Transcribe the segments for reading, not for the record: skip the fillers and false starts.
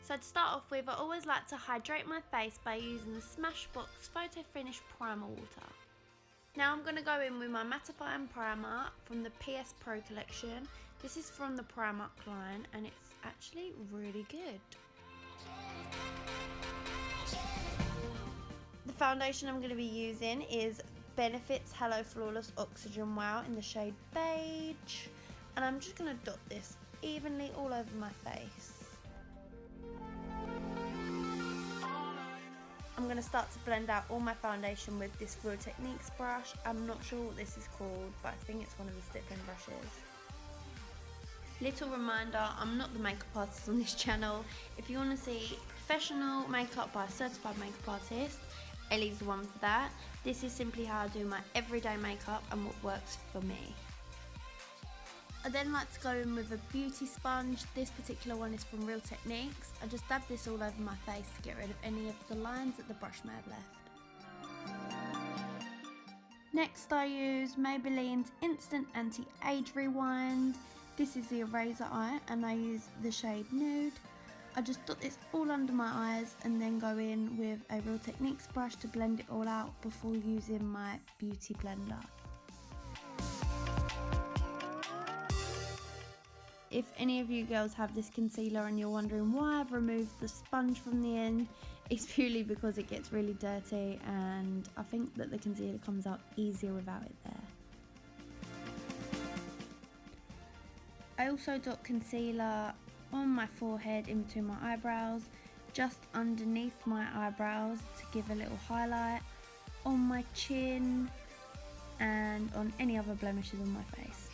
So to start off with, I always like to hydrate my face by using the Smashbox Photo Finish Primer Water. Now I'm going to go in with my Mattifying primer from the PS Pro collection. This is from the Primark line and it's actually really good. The foundation I'm going to be using is Benefit's Hello Flawless Oxygen Wow in the shade Beige, and I'm just going to dot this evenly all over my face. I'm going to start to blend out all my foundation with this Real Techniques brush. I'm not sure what this is called, but I think it's one of the stippling brushes. Little reminder, I'm not the makeup artist on this channel. If you want to see professional makeup by a certified makeup artist, Ellie's the one for that. This is simply how I do my everyday makeup and what works for me. I then like to go in with a beauty sponge. This particular one is from Real Techniques. I just dab this all over my face to get rid of any of the lines that the brush may have left. Next I use Maybelline's Instant Anti-Age Rewind. This is the eraser eye and I use the shade Nude. I just dot this all under my eyes and then go in with a Real Techniques brush to blend it all out before using my beauty blender. If any of you girls have this concealer and you're wondering why I've removed the sponge from the end, it's purely because it gets really dirty and I think that the concealer comes out easier without it there. I also dot concealer on my forehead in between my eyebrows, just underneath my eyebrows to give a little highlight, on my chin and on any other blemishes on my face.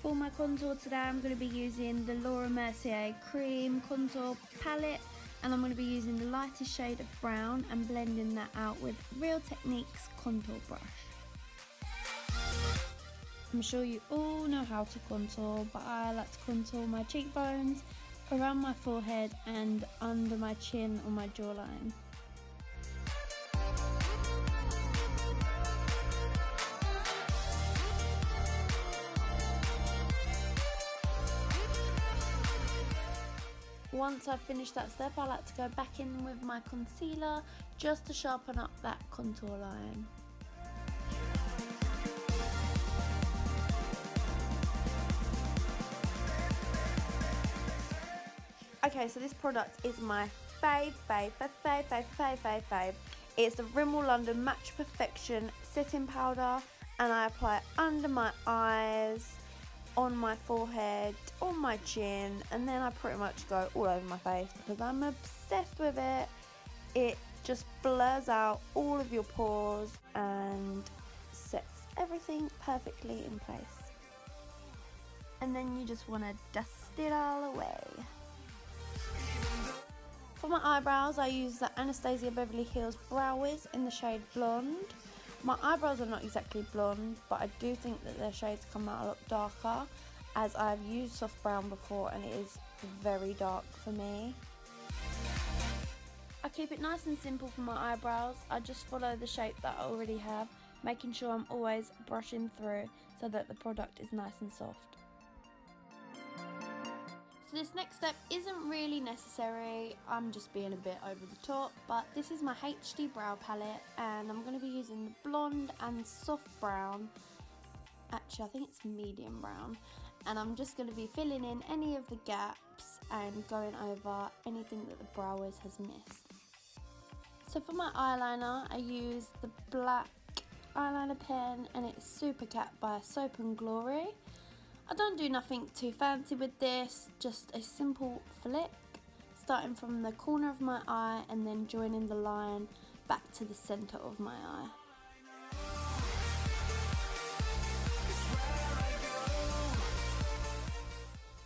For my contour today I'm going to be using the Laura Mercier Cream Contour Palette and I'm going to be using the lightest shade of brown and blending that out with Real Techniques Contour Brush. I'm sure you all know how to contour, but I like to contour my cheekbones, around my forehead and under my chin or my jawline. Once I've finished that step, I like to go back in with my concealer just to sharpen up that contour line. Okay, so this product is my fave. It's the Rimmel London Match Perfection Setting Powder and I apply it under my eyes, on my forehead, on my chin, and then I pretty much go all over my face because I'm obsessed with it. It just blurs out all of your pores and sets everything perfectly in place. And then you just want to dust it all away. For my eyebrows, I use the Anastasia Beverly Hills Brow Wiz in the shade Blonde. My eyebrows are not exactly blonde, but I do think that their shades come out a lot darker as I've used soft brown before and it is very dark for me. I keep it nice and simple for my eyebrows. I just follow the shape that I already have, making sure I'm always brushing through so that the product is nice and soft. So this next step isn't really necessary, I'm just being a bit over the top, but this is my HD brow palette and I'm going to be using the blonde and soft brown, actually I think it's medium brown, and I'm just going to be filling in any of the gaps and going over anything that the Brow Wiz has missed. So for my eyeliner I use the black eyeliner pen and it's Supercat by Soap and Glory. I don't do nothing too fancy with this, just a simple flick, starting from the corner of my eye and then joining the line back to the centre of my eye.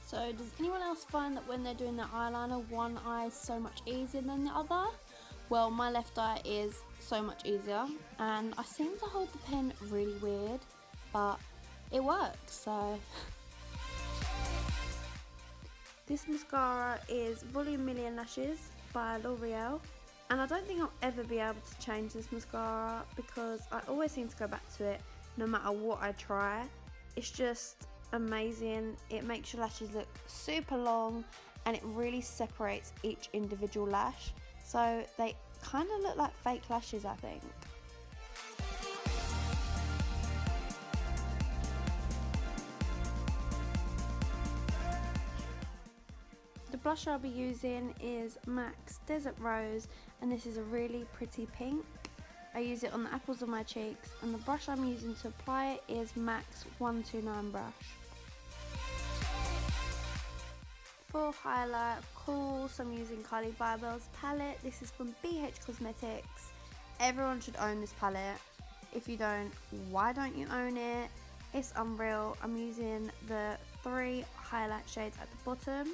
So does anyone else find that when they're doing their eyeliner, one eye is so much easier than the other? Well, my left eye is so much easier and I seem to hold the pen really weird, but it works, so. This mascara is Volume Million Lashes by L'Oreal and I don't think I'll ever be able to change this mascara because I always seem to go back to it no matter what I try. It's just amazing. It makes your lashes look super long and it really separates each individual lash, so they kind of look like fake lashes, I think. The blusher I'll be using is MAC's Desert Rose, and this is a really pretty pink. I use it on the apples of my cheeks, and the brush I'm using to apply it is MAC's 129 brush. For highlight, of course, I'm using Kylie Bybel's palette. This is from BEIGE Cosmetics. Everyone should own this palette. If you don't, why don't you own it? It's unreal. I'm using the 3 highlight shades at the bottom.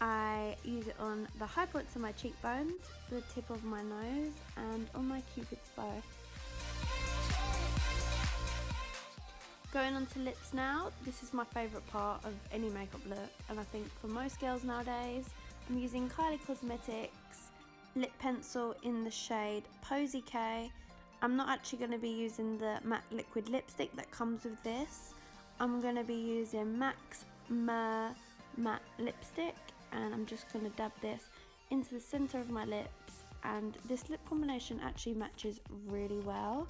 I use it on the high points of my cheekbones, the tip of my nose, and on my cupid's bow. Going on to lips now. This is my favourite part of any makeup look, and I think for most girls nowadays. I'm using Kylie Cosmetics lip pencil in the shade Posy K. I'm not actually going to be using the matte liquid lipstick that comes with this. I'm going to be using MAC's MEHR matte lipstick, and I'm just going to dab this into the centre of my lips, and this lip combination actually matches really well.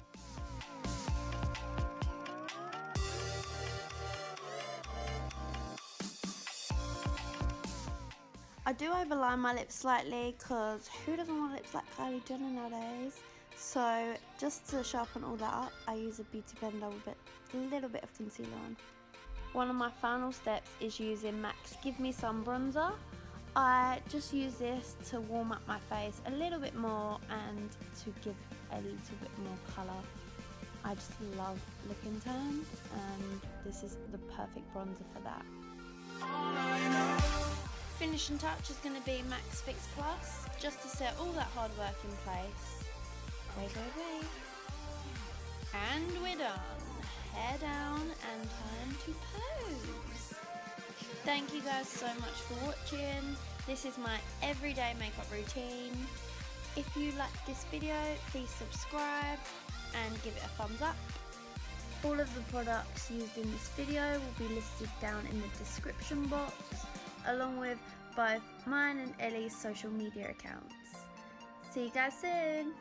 I do overline my lips slightly because who doesn't want lips like Kylie Jenner nowadays? So just to sharpen all that up, I use a beauty blender with a little bit of concealer on. One of my final steps is using MAC's Give Me Some bronzer. I just use this to warm up my face a little bit more and to give a little bit more colour. I just love looking tan, and this is the perfect bronzer for that. Finishing touch is going to be MAC's Fix Plus, just to set all that hard work in place. Wait. And we're done. Hair down and time to pose. Thank you guys so much for watching. This is my everyday makeup routine. If you liked this video, please subscribe and give it a thumbs up. All of the products used in this video will be listed down in the description box, along with both mine and Ellie's social media accounts. See you guys soon!